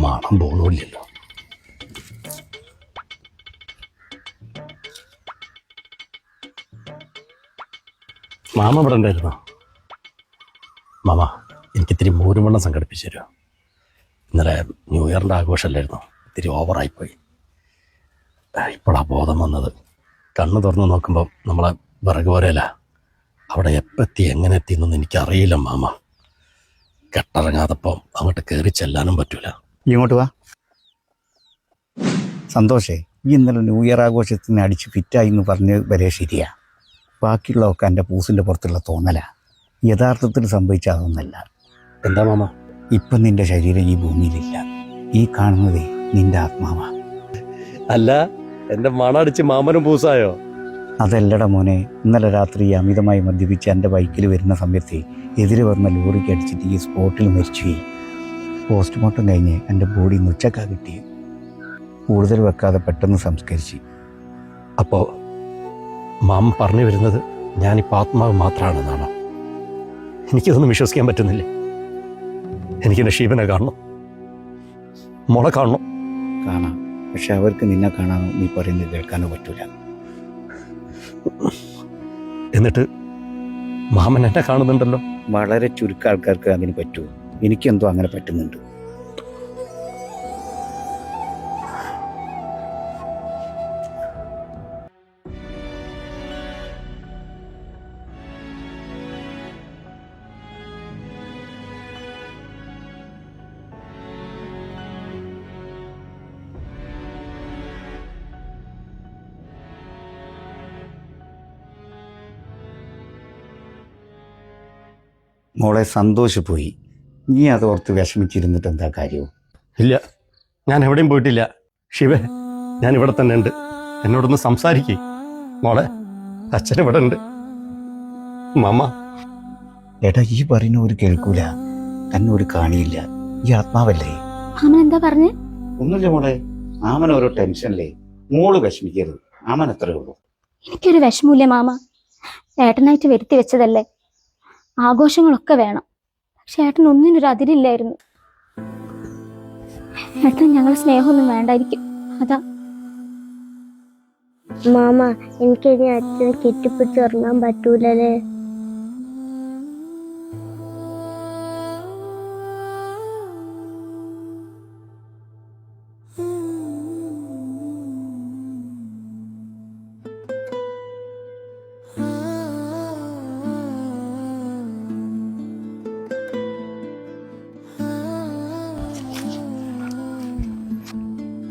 മണം പോണില്ലല്ലോ. മാമ ഇവിടെ ഉണ്ടായിരുന്നോ? മാമ, എനിക്കിത്തിരി മോരുവെള്ളം സംഘടിപ്പിച്ചു തരുമോ? ഇന്നലെ ന്യൂ ഇയറിൻ്റെ ആഘോഷമല്ലായിരുന്നു, ഇത്തിരി ഓവറായിപ്പോയി. ഇപ്പോഴാണ് ബോധം വന്നത്. കണ്ണ് തുറന്ന് നോക്കുമ്പോൾ നമ്മളെ വിറക് പോരല്ല. അവിടെ എപ്പെത്തി എങ്ങനെ എത്തിയെന്നൊന്നും എനിക്കറിയില്ല മാമ. കെട്ടിറങ്ങാതപ്പോൾ അങ്ങോട്ട് കയറി ചെല്ലാനും പറ്റൂല. ഇങ്ങോട്ട് വാ. സന്തോഷേ, ഈ ഇന്നലെ ന്യൂ ഇയർ ആഘോഷത്തിന് അടിച്ച് ഫിറ്റായി എന്ന് പറഞ്ഞ് വരെ ശരിയാ. ബാക്കിയുള്ളതൊക്കെ എൻ്റെ പൂസിൻ്റെ പുറത്തുള്ള തോന്നലാ. യഥാർത്ഥത്തിൽ സംഭവിച്ച അതൊന്നല്ല. എന്താ മാമ? ഇപ്പം നിൻ്റെ ശരീരം ഈ ഭൂമിയിലില്ല. ഈ കാണുന്നതേ നിൻ്റെ ആത്മാവാ. അല്ല, എൻ്റെ മണടിച്ച് മാമനും പൂസായോ? അതല്ലട മോനെ, ഇന്നലെ രാത്രി അമിതമായി മദ്യപിച്ച് എൻ്റെ ബൈക്കിൽ വരുന്ന സമയത്ത് എതിരെ വന്ന ലോറിക്ക് അടിച്ചിട്ട് ഈ സ്പോട്ടിൽ മരിച്ചുപോയി. പോസ്റ്റ്മോർട്ടം കഴിഞ്ഞ് എൻ്റെ ബോഡി ഉച്ചക്കാ കിട്ടി. കൂടുതൽ വെക്കാതെ പെട്ടെന്ന് സംസ്കരിച്ച്. അപ്പോൾ മാമ പറഞ്ഞു വരുന്നത് ഞാനിപ്പോൾ ആത്മാവ് മാത്രമാണെന്നാണോ? എനിക്കിതൊന്നും വിശ്വസിക്കാൻ പറ്റുന്നില്ല. എനിക്കെൻ്റെ ഷീബനെ കാണണം, മോളെ കാണണം. കാണാം, പക്ഷെ അവർക്ക് നിന്നെ കാണാനോ നീ പറയുന്നത് കേൾക്കാനോ പറ്റൂല. എന്നിട്ട് മാമൻ എന്നെ കാണുന്നുണ്ടല്ലോ. വളരെ ചുരുക്കം ആൾക്കാർക്ക് അതിന് പറ്റുമോ? എനിക്കെന്തോ അങ്ങനെ പറ്റുന്നുണ്ട്. മോളെ സന്തോഷിപ്പോയി. നീ അതോർത്ത് വിഷമിച്ചിരുന്നിട്ട് എന്താ കാര്യവും? ഇല്ല, ഞാൻ എവിടെയും പോയിട്ടില്ല. ശിവേ, ഞാൻ ഇവിടെ തന്നെ ഉണ്ട്. എന്നോടൊന്ന് സംസാരിക്കേ. മോളെ, അച്ഛൻ ഇവിടെ ഉണ്ട്. മാമ. ഏട്ടാ, ഈ പറയുന്ന ഒരു കേൾക്കൂല, തന്നെ ഒരു കാണിയില്ല. ഈ ആത്മാവല്ലേ? മാമൻ എന്താ പറഞ്ഞേ? ഒന്നുമില്ല മോളെ, ആമൻ ഓരോ ടെൻഷനല്ലേ. മോള് വിഷമിക്കരുത്, ആമൻ അത്രേ ഉള്ളൂ. എനിക്കൊരു വിഷമമില്ലേ മാമ. ഏട്ടനായിട്ട് വരുത്തി വെച്ചതല്ലേ. ആഘോഷങ്ങളൊക്കെ വേണം, പക്ഷെ ഏട്ടൻ ഒന്നിനൊരു അതിരില്ലായിരുന്നു. ഏട്ടൻ ഞങ്ങൾ സ്നേഹമൊന്നും വേണ്ടായിരിക്കും, അതാ. മാമ, എനിക്ക് ഇനി അച്ഛനെ കെട്ടിപ്പിടിച്ച് ഉറങ്ങാൻ പറ്റൂലേ?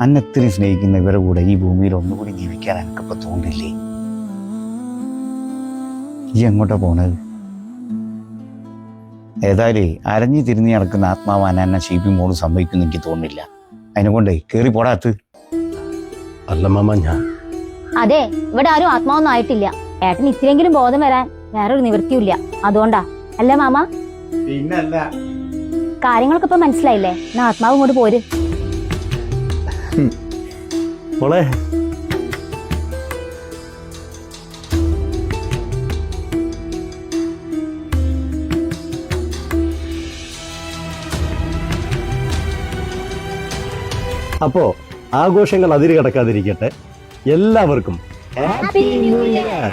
അന്നെത്തിരി സ്നേഹിക്കുന്ന ഇവരെ കൂടെ ഈ ഭൂമിയിൽ ഒന്നുകൂടി ജീവിക്കാൻ എനിക്കിപ്പോൾ തോന്നില്ലേ? ഈ എങ്ങോട്ടാ പോണത്? ഏതായാലും അരഞ്ഞു തിരിഞ്ഞ് നടക്കുന്ന ആത്മാവാൻ എന്നെ ഷീപ്പി മോള് സംഭവിക്കുന്നു എനിക്ക് തോന്നുന്നില്ല. അതിനെക്കൊണ്ടേ കേറി പോടാത്ത്. അല്ല മാമ, ഞാൻ അതെ, ഇവിടെ ആരും ആത്മാവൊന്നും ആയിട്ടില്ല. ഏട്ടൻ ഇത്തിരെങ്കിലും ബോധം വരാൻ വേറൊരു നിവൃത്തിയില്ല, അതുകൊണ്ടാ. അല്ലേ മാമ? പിന്നല്ല. കാര്യങ്ങളൊക്കെ ഇപ്പൊ മനസ്സിലായില്ലേ? എന്നാ ആത്മാവ് ഇങ്ങോട്ട് പോര്. മോളെ, അപ്പോ ആഘോഷങ്ങൾ അതിര് കടക്കാതിരിക്കട്ടെ. എല്ലാവർക്കും ഹാപ്പി ന്യൂ ഇയർ.